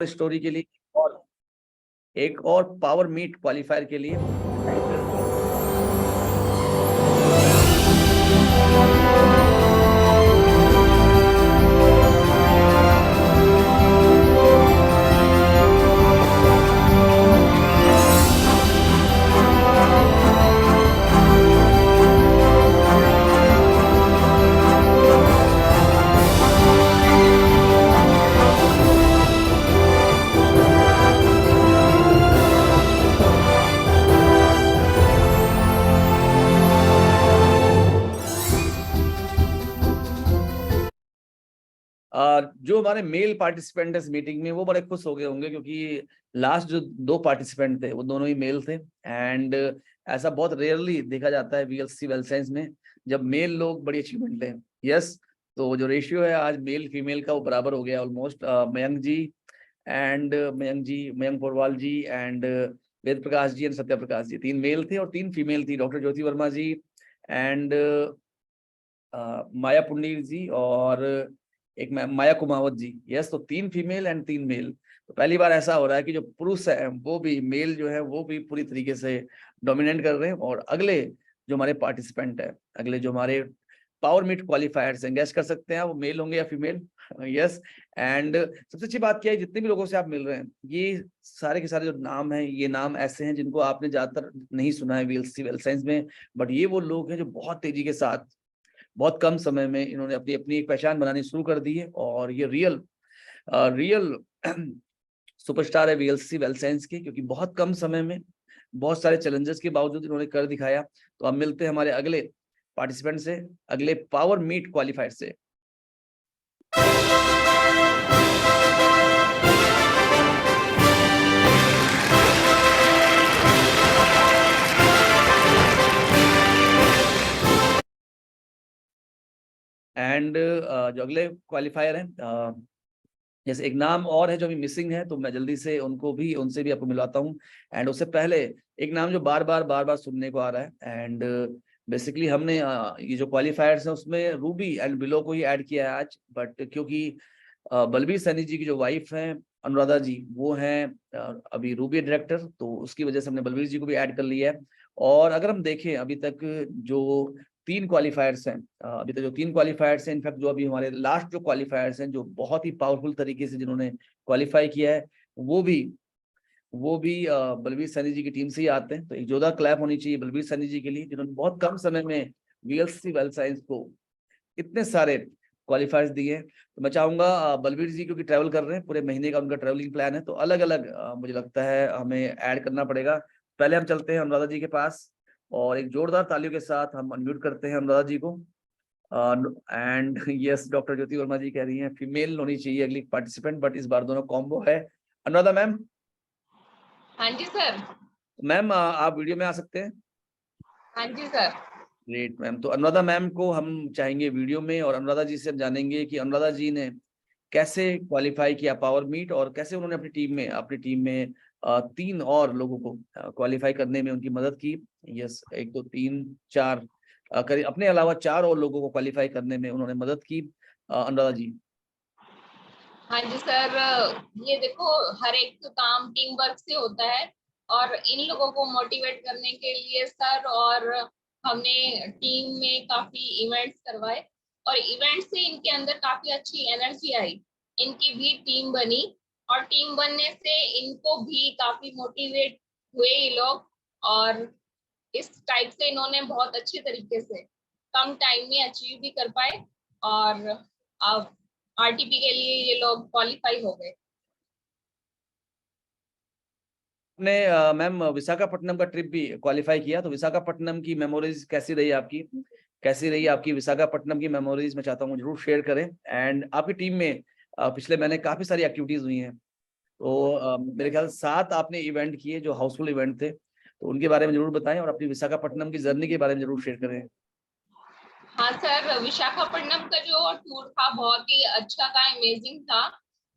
Story के लिए और एक और पावर मीट क्वालिफायर के लिए जो हमारे मेल पार्टिसिपेंट इस मीटिंग में वो बड़े खुश हो गए होंगे क्योंकि लास्ट जो दो पार्टिसिपेंट थे वो दोनों ही मेल थे। एंड ऐसा बहुत रेयरली देखा जाता है वीएलसी वेल साइंस में जब मेल लोग बड़ी अचीवमेंट लें। यस, तो जो रेशियो है आज मेल फीमेल का वो बराबर हो गया almost. Mayank Porwal ji and Ved Prakash ji and Satya Prakash ji, 3 male थे और 3 फीमेल थी, डॉक्टर ज्योति वर्मा जी एंड माया पुंडीर जी और एक माया कुमावत जी। यस, तो 3 फीमेल एंड 3 मेल। तो पहली बार ऐसा हो रहा है कि जो पुरुष है वो भी मेल जो है वो भी पूरी तरीके से डोमिनेट कर रहे हैं। और अगले जो हमारे पार्टिसिपेंट है, अगले जो हमारे पावर मीट क्वालिफायर्स हैं, गेस कर सकते हैं वो मेल होंगे या फीमेल? यस। एंड सबसे अच्छी बात क्या है, जितने भी लोगों से आप मिल रहे हैं ये सारे के सारे जो नाम हैं, ये नाम ऐसे हैं जिनको आपने ज्यादातर नहीं सुना है वीएलसी वेल साइंस में। बट ये वो लोग हैं जो बहुत तेजी के साथ बहुत कम समय में इन्होंने अपनी अपनी एक पहचान बनानी शुरू कर दी है। और ये रियल सुपरस्टार है वीएलसी वेल साइंस की, क्योंकि बहुत कम समय में बहुत सारे चैलेंजेस के बावजूद इन्होंने कर दिखाया। तो अब मिलते हैं हमारे अगले पार्टिसिपेंट से, अगले पावर मीट क्वालिफायर से। एंड जो अगले क्वालिफायर है, जैसे एक नाम और है जो अभी मिसिंग है, तो मैं जल्दी से उनसे भी आपको मिलवाता हूँ। एंड उससे पहले एक नाम जो बार बार सुनने को आ रहा है, एंड बेसिकली हमने ये जो क्वालिफायर्स है उसमें रूबी एंड बिलो को ही ऐड किया है आज। बट क्योंकि बलबीर सैनी जी की जो वाइफ है अनुराधा जी, वो हैं अभी रूबी डायरेक्टर, तो उसकी वजह से हमने बलबीर जी को भी ऐड कर लिया है। और अगर हम देखें अभी तक जो 3 क्वालिफायर्स हैं, इनफैक्ट जो अभी हमारे लास्ट जो क्वालिफायर्स हैं जो बहुत ही पावरफुल तरीके से जिन्होंने क्वालिफाई किया है, वो भी बलबीर सैनी जी की टीम से ही आते हैं। तो एक जोरदार क्लैप होनी चाहिए बलबीर सैनी जी के लिए, जिन्होंने बहुत कम समय में वीएलसी वेल साइंस को इतने सारे क्वालिफायर्स दिए। तो मैं चाहूंगा बलबीर जी क्योंकि ट्रैवल कर रहे हैं, पूरे महीने का उनका ट्रैवलिंग प्लान है, तो अलग अलग मुझे लगता है हमें ऐड करना पड़ेगा। पहले हम चलते हैं अनुराधा जी के पास और एक जोरदार तालियों के साथ हम अनम्यूट करते हैं अनुराधा जी को। And yes, doctor Jyoti Verma जी कह रही हैं फीमेल होनी चाहिए अगली पार्टिसिपेंट, बट इस बार दोनों कॉम्बो है। अनुराधा मैम। हाँ जी सर। मैम आप वीडियो में आ सकते हैं? हाँ जी सर। Great ma'am. तो अनुराधा मैम को हम चाहेंगे वीडियो में, और अनुराधा जी से हम जानेंगे कि अनुराधा जी ने कैसे क्वालिफाई किया पावर मीट और कैसे उन्होंने अपनी टीम में 3 और लोगों को क्वालिफाई करने में उनकी मदद की। यस, 1 2 3 4 करीब अपने अलावा 4 और लोगों को क्वालिफाई करने में उन्होंने मदद की। अनुराधा जी। हाँ जी सर। ये देखो, हर एक काम टीम वर्क से होता है और इन लोगों को मोटिवेट करने के लिए सर और हमने टीम में काफी इवेंट्स करवाए और इवेंट से इनके अंदर काफी अच्छी एनर्जी आई। इनकी भी टीम बनी और टीम बनने से इनको भी काफी मोटिवेट हुए ये लोग और इस टाइप से इन्होंने बहुत अच्छे तरीके से कम टाइम में अचीव भी कर पाए और अब आरटीपी के लिए ये लोग क्वालिफाई हो गए। ने मैम विशाखापट्टनम का ट्रिप भी क्वालिफाई किया, तो विशाखापट्टनम की मेमोरीज कैसी रही आपकी विशाखापट्टनम की मेमोरीज मैं चाहता हूँ जरूर शेयर करें। एंड आपकी टीम में पिछले महीने काफी सारी एक्टिविटीज हुई हैं, तो मेरे ख्याल 7 आपने इवेंट किए जो हाउसफुल इवेंट थे, तो उनके बारे में जरूर बताएं और अपनी विशाखापट्टनम की जर्नी के बारे में जरूर शेयर करें। हाँ सर, विशाखापट्टनम का जो टूर था बहुत ही अच्छा था, अमेजिंग था।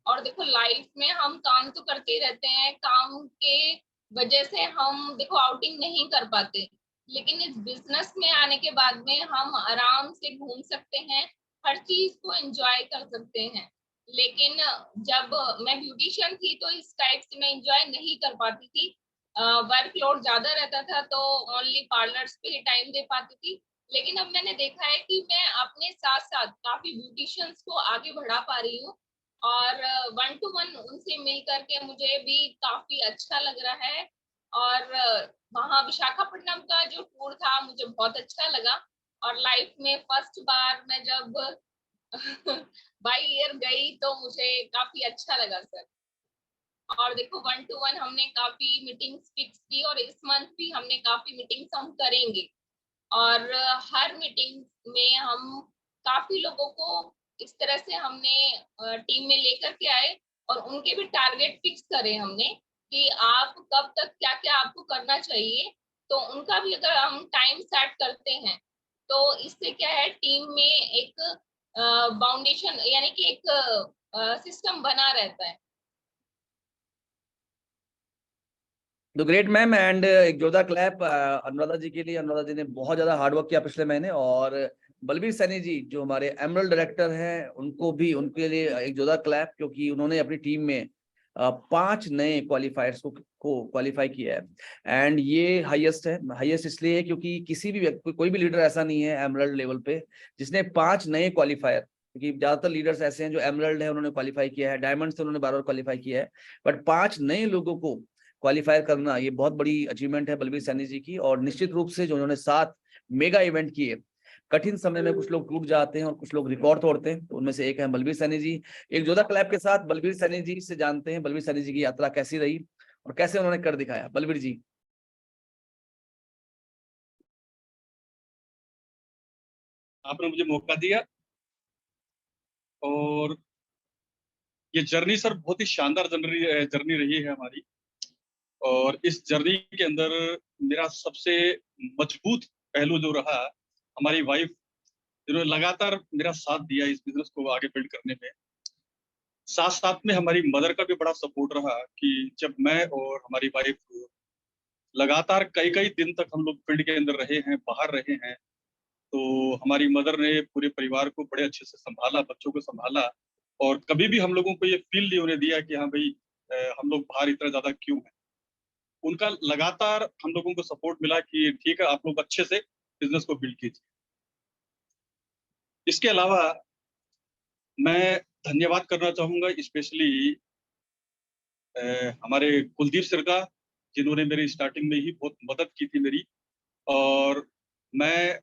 और देखो, लाइफ में हम काम तो करते ही रहते हैं, काम के वजह से हम देखो आउटिंग नहीं कर पाते, लेकिन इस बिजनेस में आने के बाद में हम आराम से घूम सकते हैं, हर चीज को एंजॉय कर सकते हैं। लेकिन जब मैं ब्यूटिशियन थी तो इस टाइप से मैं एंजॉय नहीं कर पाती थी। वर्कलोड ज्यादा रहता था तो ओनली पार्लर्स पे ही टाइम दे पाती थी। लेकिन अब मैंने देखा है कि मैं अपने साथ साथ काफी ब्यूटिशियंस को आगे बढ़ा पा रही हूँ, और वन टू वन उनसे मिल करके मुझे भी काफी अच्छा लग रहा है। और वहाँ विशाखापट्टनम का जो टूर था मुझे बहुत अच्छा लगा, और लाइफ में फर्स्ट बार मैं जब बाई ईयर गई तो मुझे काफी अच्छा लगा सर। और देखो वन टू वन हमने काफी मीटिंग्स फिक्स की, और इस मंथ भी हमने काफी मीटिंग्स हम करेंगे। और हर मीटिंग में हम काफी लोगों को इस तरह से हमने टीम में लेकर के आए, और उनके भी टारगेट फिक्स करे हमने कि आप कब तक क्या क्या आपको करना चाहिए। तो उनका भी अगर हम टाइम सेट करते हैं तो इससे क्या है, टीम में एक बाउंडेशन यानी कि एक सिस्टम बना रहता है। द ग्रेट मैम एंड एक जोरदार क्लैप अनुराधा जी के लिए। अनुराधा जी ने बहुत ज्यादा हार्डवर्क किया पिछले महीने। और बलबीर सैनी जी जो हमारे एमरल्ड डायरेक्टर हैं, उनको भी, उनके लिए एक जोरदार क्लैप, क्योंकि उन्होंने अपनी टीम में 5 नए क्वालिफायर्स को क्वालिफाई किया है। एंड ये हाईएस्ट है। हाईएस्ट इसलिए है क्योंकि किसी भी व्यक्ति, कोई भी लीडर ऐसा नहीं है एमरल्ड लेवल पे जिसने 5 नए क्वालिफायर, क्योंकि ज्यादातर लीडर्स ऐसे हैं जो एमरल्ड है उन्होंने क्वालिफाई किया है, डायमंड से उन्होंने बार-बार क्वालिफाई किया है, बट 5 नए लोगों को क्वालिफाई करना ये बहुत बड़ी अचीवमेंट है बलबीर सैनी जी की। और निश्चित रूप से जो उन्होंने 7 मेगा इवेंट किए, कठिन समय में कुछ लोग टूट जाते हैं और कुछ लोग रिकॉर्ड तोड़ते हैं, तो उनमें से एक है बलबीर सैनी जी। एक जोरदार क्लैप के साथ बलबीर सैनी जी से जानते हैं बलबीर सैनी जी की यात्रा कैसी रही और कैसे उन्होंने कर दिखाया। बलबीर जी। आपने मुझे मौका दिया, और ये जर्नी सर बहुत ही शानदार जर्नी रही है हमारी। और इस जर्नी के अंदर मेरा सबसे मजबूत पहलू जो रहा, हमारी वाइफ, जिन्होंने लगातार मेरा साथ दिया इस बिजनेस को आगे बिल्ड करने में। साथ साथ में हमारी मदर का भी बड़ा सपोर्ट रहा कि जब मैं और हमारी वाइफ लगातार कई कई दिन तक हम लोग फील्ड के अंदर रहे हैं, बाहर रहे हैं, तो हमारी मदर ने पूरे परिवार को बड़े अच्छे से संभाला, बच्चों को संभाला। और कभी भी हम लोगों को ये फील नहीं होने दिया कि हाँ भाई, हम लोग बाहर इतना ज्यादा क्यों हैं। उनका लगातार हम लोगों को सपोर्ट मिला कि ठीक है, आप लोग अच्छे से बिजनेस को बिल्ड कीजिए। इसके अलावा मैं धन्यवाद करना चाहूंगा स्पेशली हमारे कुलदीप सर का, जिन्होंने मेरी स्टार्टिंग में ही बहुत मदद की थी मेरी। और मैं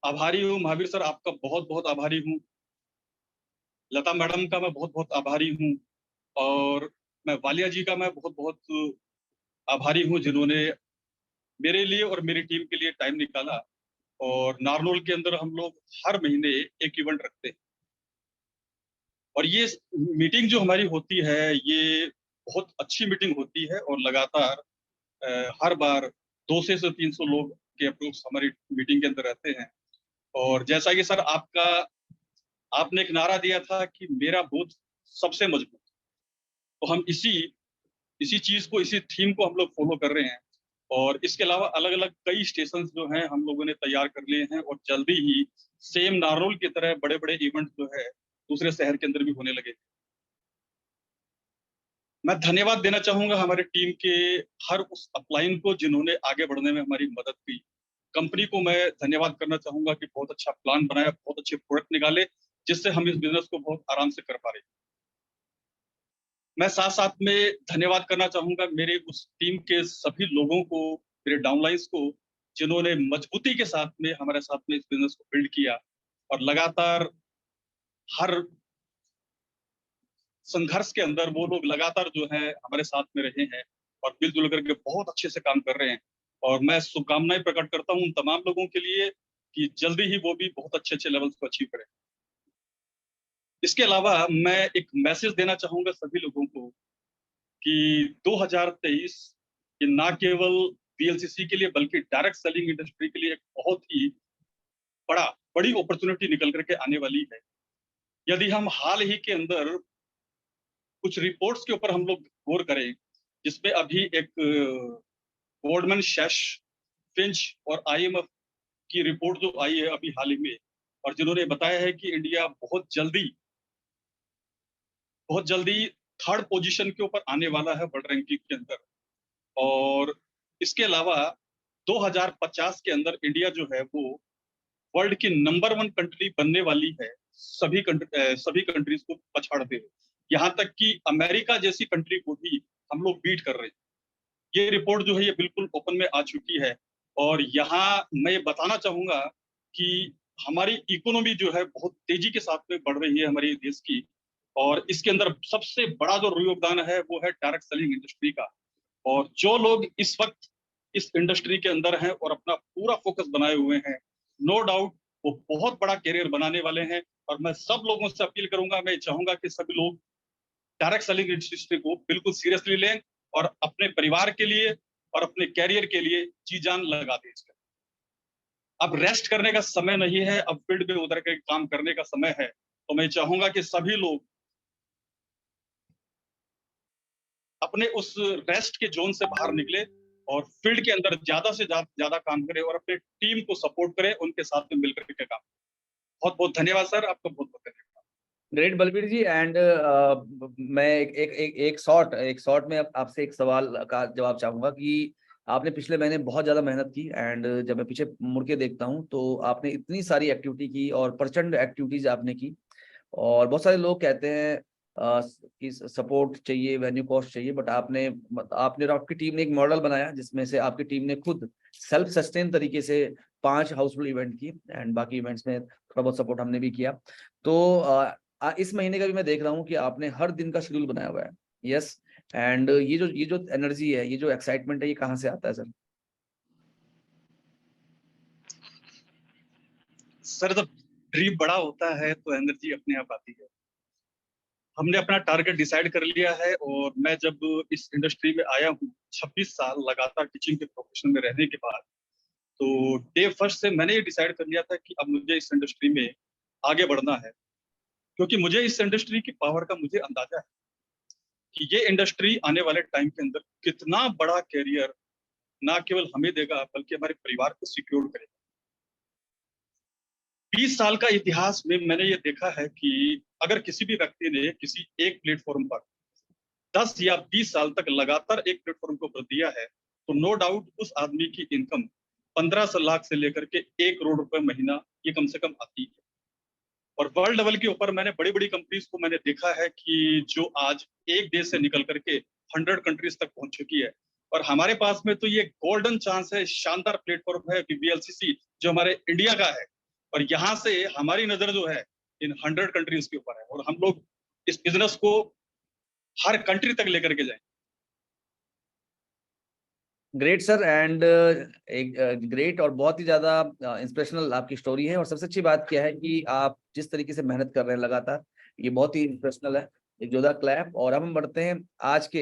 आभारी हूँ महावीर सर, आपका बहुत बहुत आभारी हूँ। लता मैडम का मैं बहुत बहुत आभारी हूँ। और मैं वालिया जी का मैं बहुत बहुत आभारी हूँ, जिन्होंने मेरे लिए और मेरी टीम के लिए टाइम निकाला। और नारनौल के अंदर हम लोग हर महीने एक इवेंट रखते हैं, और ये मीटिंग जो हमारी होती है ये बहुत अच्छी मीटिंग होती है। और लगातार हर बार 200 से 300 लोग के अप्रोक्स हमारी मीटिंग के अंदर रहते हैं। और जैसा कि सर आपने एक नारा दिया था कि मेरा बूथ सबसे मजबूत, तो हम इसी इसी चीज को, इसी थीम को हम लोग फॉलो कर रहे हैं। और इसके अलावा अलग अलग कई स्टेशन जो हैं हम लोगों ने तैयार कर लिए हैं, और जल्दी ही सेम नारनौल की तरह बड़े बड़े इवेंट जो है दूसरे शहर के अंदर भी होने लगे। मैं धन्यवाद देना चाहूंगा हमारे टीम के हर उस अपलाइन को जिन्होंने आगे बढ़ने में हमारी मदद की। कंपनी को मैं धन्यवाद करना चाहूंगा कि बहुत अच्छा प्लान बनाया, बहुत अच्छे प्रोडक्ट निकाले, जिससे हम इस बिजनेस को बहुत आराम से कर पा रहे हैं। मैं साथ साथ में धन्यवाद करना चाहूंगा मेरे उस टीम के सभी लोगों को, मेरे डाउनलाइंस को, जिन्होंने मजबूती के साथ में हमारे साथ में इस बिजनेस को बिल्ड किया। और लगातार हर संघर्ष के अंदर वो लोग लगातार जो है हमारे साथ में रहे हैं, और मिलजुल करके बहुत अच्छे से काम कर रहे हैं। और मैं शुभकामनाएं प्रकट करता हूँ उन तमाम लोगों के लिए कि जल्दी ही वो भी बहुत अच्छे अच्छे लेवल्स को अचीव करें। इसके अलावा मैं एक मैसेज देना चाहूंगा सभी लोगों को कि 2023 ये ना केवल वीएलसीसी के लिए बल्कि डायरेक्ट सेलिंग इंडस्ट्री के लिए एक बहुत ही बड़ी अपॉर्चुनिटी निकल करके आने वाली है। यदि हम हाल ही के अंदर कुछ रिपोर्ट्स के ऊपर हम लोग गौर करें, जिसमें अभी एक गोल्डमैन सैश, फिंच और आईएमएफ की रिपोर्ट जो आई है अभी हाल ही में, और जिन्होंने बताया है कि इंडिया बहुत जल्दी बहुत जल्दी 3rd पोजीशन के ऊपर आने वाला है वर्ल्ड रैंकिंग के अंदर। और इसके अलावा 2050 के अंदर इंडिया जो है वो वर्ल्ड की नंबर 1 कंट्री बनने वाली है, सभी कंट्रीज को पछाड़ते हुए। यहाँ तक कि अमेरिका जैसी कंट्री को भी हम लोग बीट कर रहे हैं। ये रिपोर्ट जो है ये बिल्कुल ओपन में आ चुकी है। और यहाँ मैं ये बताना चाहूंगा कि हमारी इकोनॉमी जो है बहुत तेजी के साथ में बढ़ रही है हमारे देश की। और इसके अंदर सबसे बड़ा जो योगदान है वो है डायरेक्ट सेलिंग इंडस्ट्री का। और जो लोग इस वक्त इस इंडस्ट्री के अंदर हैं और अपना पूरा फोकस बनाए हुए हैं, नो डाउट वो बहुत बड़ा करियर बनाने वाले हैं। और मैं सब लोगों से अपील करूंगा, मैं चाहूंगा कि सभी लोग डायरेक्ट सेलिंग इंडस्ट्री को बिल्कुल सीरियसली लें और अपने परिवार के लिए और अपने कैरियर के लिए जी जान लगा दें इसका। अब रेस्ट करने का समय नहीं है, अब फील्ड में उतर के काम करने का समय है। तो मैं चाहूंगा कि सभी लोग अपने उस रेस्ट के जोन से बाहर निकले और फील्ड के अंदर ज्यादा से ज्यादा काम करें और अपने टीम को सपोर्ट करें, उनके साथ में मिलकर के काम। बहुत बहुत धन्यवाद सर, आपका बहुत बहुत धन्यवाद। Great Balbir ji. एंड मैं एक शॉर्ट में आपसे एक सवाल का जवाब चाहूंगा कि आपने पिछले महीने बहुत ज्यादा मेहनत की, एंड जब मैं पीछे मुड़ के देखता हूं तो आपने इतनी सारी एक्टिविटी की और प्रचंड एक्टिविटीज आपने की। और बहुत सारे लोग कहते हैं कि सपोर्ट चाहिए, वेन्यू कॉस्ट चाहिए, बट आपने और आपकी टीम ने एक मॉडल बनाया जिसमें से आपकी टीम ने खुद सेल्फ सस्टेन तरीके से 5 हाउसफुल इवेंट की, एंड बाकी इवेंट्स में थोड़ा बहुत सपोर्ट हमने भी किया। तो इस महीने का भी मैं देख रहा हूँ कि आपने हर दिन का शेड्यूल बनाया हुआ है। यस। एंड ये जो एनर्जी है, ये जो एक्साइटमेंट है, ये कहाँ से आता है सर? सर जब ड्रीम बड़ा होता है तो एनर्जी अपने आप आती है। हमने अपना टारगेट डिसाइड कर लिया है और मैं जब इस इंडस्ट्री में आया हूँ 26 साल लगातार टीचिंग के प्रोफेशन में रहने के बाद, तो डे फर्स्ट से मैंने ये डिसाइड कर लिया था कि अब मुझे इस इंडस्ट्री में आगे बढ़ना है। क्योंकि मुझे इस इंडस्ट्री की पावर का मुझे अंदाजा है कि ये इंडस्ट्री आने वाले टाइम के अंदर कितना बड़ा कैरियर ना केवल हमें देगा बल्कि हमारे परिवार को सिक्योर करेगा। 20 साल का इतिहास में मैंने ये देखा है कि अगर किसी भी व्यक्ति ने किसी एक प्लेटफॉर्म पर 10 या 20 साल तक लगातार एक प्लेटफॉर्म को ऊपर दिया है, तो नो डाउट उस आदमी की इनकम 15 लाख से लेकर के 1 करोड़ रुपए महीना ये कम से कम आती है। और वर्ल्ड लेवल के ऊपर मैंने बड़ी बड़ी कंपनीज को मैंने देखा है कि जो आज एक देश से निकल करके 100 कंट्रीज तक पहुंच चुकी है। और हमारे पास में तो ये गोल्डन चांस है, शानदार प्लेटफॉर्म है कि VLCC जो हमारे इंडिया का है। और यहाँ से हमारी नजर जो है इन 100 कंट्रीज के ऊपर है और हम लोग इस बिजनेस को हर कंट्री तक लेकर के जाएं। Great sir. एंड एक ग्रेट और बहुत ही ज्यादा इंस्पिरेशनल आपकी स्टोरी है। और सबसे अच्छी बात क्या है कि आप जिस तरीके से मेहनत कर रहे हैं लगातार, ये बहुत ही इंस्पिरेशनल है। एक जोरदार क्लैप। और अब हम बढ़ते हैं आज के